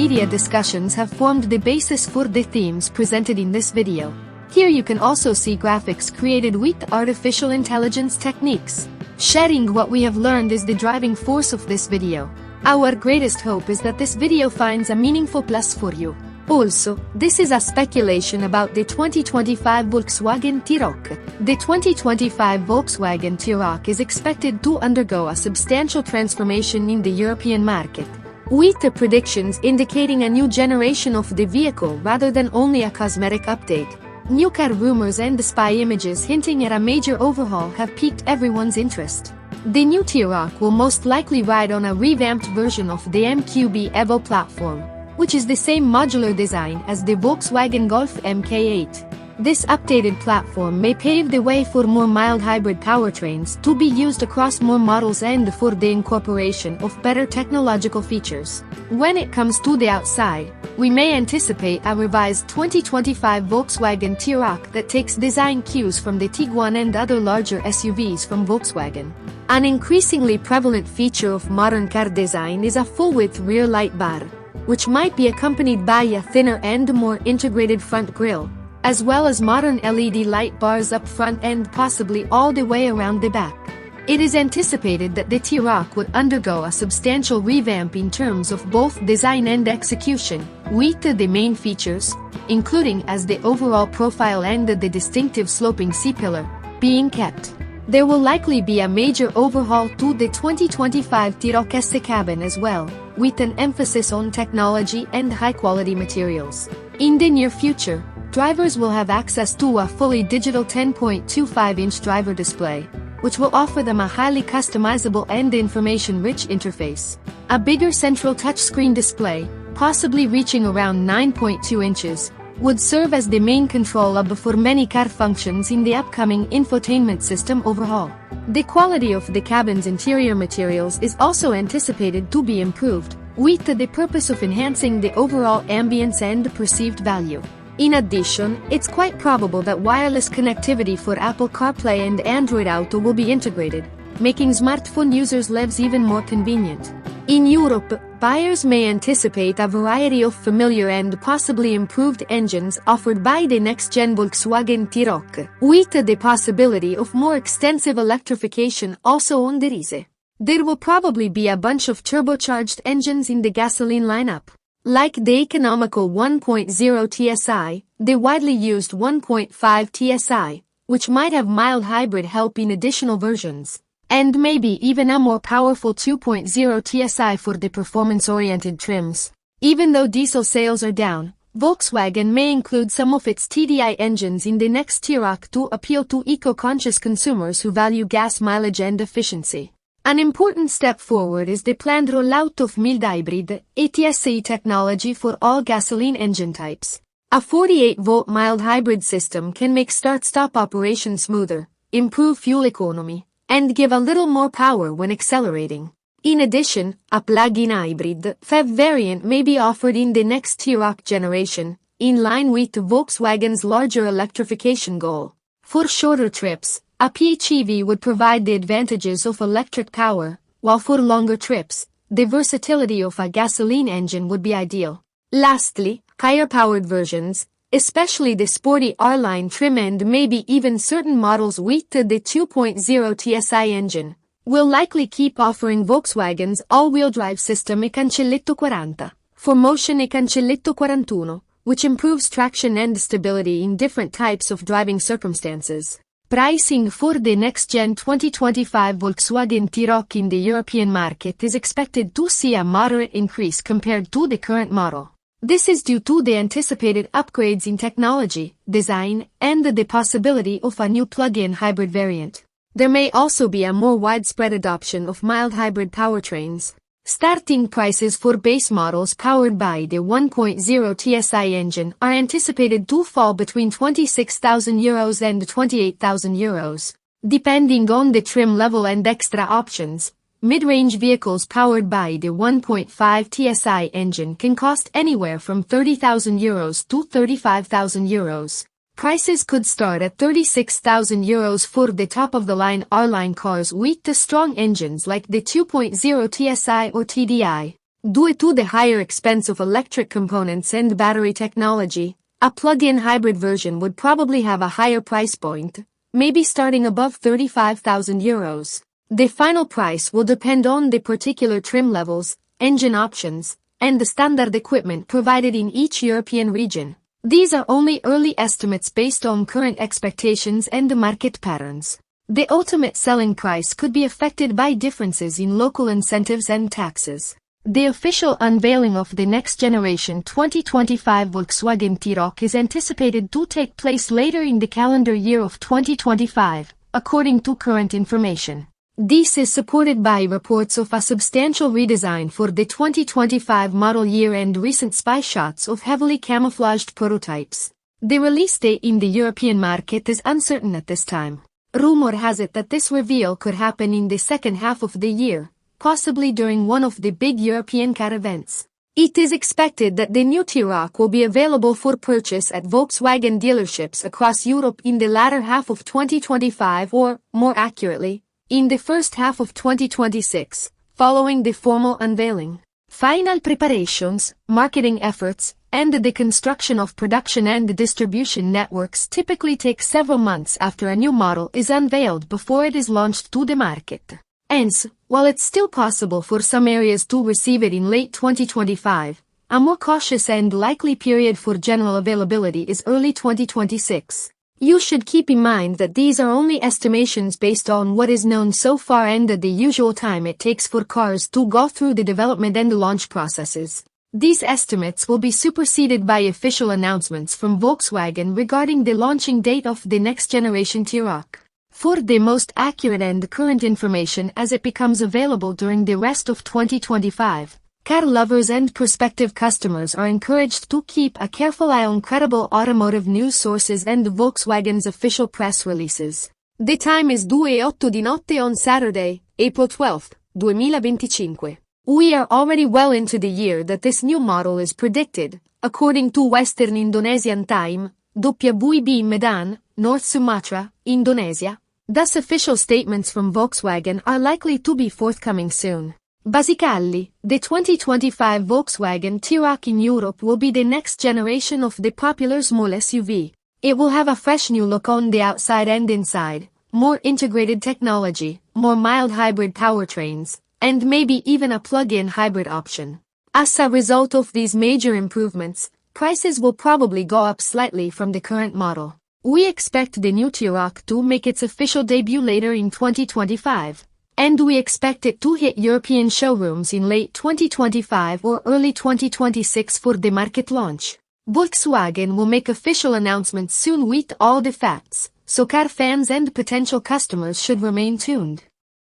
media discussions have formed the basis for the themes presented in this video. Here you can also see graphics created with artificial intelligence techniques. Sharing what we have learned is the driving force of this video. Our greatest hope is that this video finds a meaningful plus for you. Also, this is a speculation about the 2025 Volkswagen T-Roc. The 2025 Volkswagen T-Roc is expected to undergo a substantial transformation in the European market, with the predictions indicating a new generation of the vehicle rather than only a cosmetic update. New car rumors and spy images hinting at a major overhaul have piqued everyone's interest. The new T-Roc will most likely ride on a revamped version of the MQB Evo platform, which is the same modular design as the Volkswagen Golf MK8. This updated platform may pave the way for more mild hybrid powertrains to be used across more models and for the incorporation of better technological features. When it comes to the outside, we may anticipate a revised 2025 Volkswagen T-Roc that takes design cues from the Tiguan and other larger SUVs from Volkswagen. An increasingly prevalent feature of modern car design is a full-width rear light bar, which might be accompanied by a thinner and more integrated front grille, as well as modern LED light bars up front and possibly all the way around the back. It is anticipated that the T-Roc would undergo a substantial revamp in terms of both design and execution, with the main features, including as the overall profile and the distinctive sloping C-pillar, being kept. There will likely be a major overhaul to the 2025 T-Roc S cabin as well, with an emphasis on technology and high-quality materials. In the near future, drivers will have access to a fully digital 10.25-inch driver display, which will offer them a highly customizable and information-rich interface. A bigger central touchscreen display, possibly reaching around 9.2 inches, would serve as the main control hub for many car functions in the upcoming infotainment system overhaul. The quality of the cabin's interior materials is also anticipated to be improved, with the purpose of enhancing the overall ambience and perceived value. In addition, it's quite probable that wireless connectivity for Apple CarPlay and Android Auto will be integrated, making smartphone users' lives even more convenient. In Europe, buyers may anticipate a variety of familiar and possibly improved engines offered by the next-gen Volkswagen T-Roc, with the possibility of more extensive electrification also on the rise. There will probably be a bunch of turbocharged engines in the gasoline lineup, like the economical 1.0 TSI, the widely used 1.5 TSI, which might have mild hybrid help in additional versions, and maybe even a more powerful 2.0 TSI for the performance-oriented trims. Even though diesel sales are down, Volkswagen may include some of its TDI engines in the next T-Roc to appeal to eco-conscious consumers who value gas mileage and efficiency. An important step forward is the planned rollout of mild hybrid (ATSE) technology for all gasoline engine types. A 48-volt mild hybrid system can make start-stop operation smoother, improve fuel economy, and give a little more power when accelerating. In addition, a plug-in hybrid FEV variant may be offered in the next T-Roc generation, in line with Volkswagen's larger electrification goal. For shorter trips, a PHEV would provide the advantages of electric power, while for longer trips, the versatility of a gasoline engine would be ideal. Lastly, higher-powered versions, especially the sporty R-Line trim and maybe even certain models with the 2.0 TSI engine, will likely keep offering Volkswagen's all-wheel drive system e cancelletto 40, for motion e cancelletto 41, which improves traction and stability in different types of driving circumstances. Pricing for the next-gen 2025 Volkswagen T-Roc in the European market is expected to see a moderate increase compared to the current model. This is due to the anticipated upgrades in technology, design, and the possibility of a new plug-in hybrid variant. There may also be a more widespread adoption of mild hybrid powertrains. Starting prices for base models powered by the 1.0 TSI engine are anticipated to fall between €26,000 and €28,000, depending on the trim level and extra options. Mid-range vehicles powered by the 1.5 TSI engine can cost anywhere from €30,000 to €35,000. Prices could start at €36,000 for the top-of-the-line R-Line cars with the strong engines like the 2.0 TSI or TDI. Due to the higher expense of electric components and battery technology, a plug-in hybrid version would probably have a higher price point, maybe starting above €35,000. The final price will depend on the particular trim levels, engine options, and the standard equipment provided in each European region. These are only early estimates based on current expectations and the market patterns. The ultimate selling price could be affected by differences in local incentives and taxes. The official unveiling of the next generation 2025 Volkswagen T-Roc is anticipated to take place later in the calendar year of 2025, according to current information. This is supported by reports of a substantial redesign for the 2025 model year and recent spy shots of heavily camouflaged prototypes. The release date in the European market is uncertain at this time. Rumor has it that this reveal could happen in the second half of the year, possibly during one of the big European car events. It is expected that the new T-Roc will be available for purchase at Volkswagen dealerships across Europe in the latter half of 2025 or, more accurately, in the first half of 2026, following the formal unveiling. Final preparations, marketing efforts, and the construction of production and distribution networks typically take several months after a new model is unveiled before it is launched to the market. Hence, while it's still possible for some areas to receive it in late 2025, a more cautious and likely period for general availability is early 2026. You should keep in mind that these are only estimations based on what is known so far and the usual time it takes for cars to go through the development and launch processes. These estimates will be superseded by official announcements from Volkswagen regarding the launching date of the next generation T-Roc. For the most accurate and current information as it becomes available during the rest of 2025, car lovers and prospective customers are encouraged to keep a careful eye on credible automotive news sources and Volkswagen's official press releases. The time is 2:08 di notte on Saturday, April 12, 2025. We are already well into the year that this new model is predicted, according to Western Indonesian Time, WIB Medan, North Sumatra, Indonesia. Thus official statements from Volkswagen are likely to be forthcoming soon. Basically, the 2025 Volkswagen T-Roc in Europe will be the next generation of the popular small SUV. It will have a fresh new look on the outside and inside, more integrated technology, more mild hybrid powertrains, and maybe even a plug-in hybrid option. As a result of these major improvements, prices will probably go up slightly from the current model. We expect the new T-Roc to make its official debut later in 2025. And we expect it to hit European showrooms in late 2025 or early 2026 for the market launch. Volkswagen will make official announcements soon with all the facts, so car fans and potential customers should remain tuned.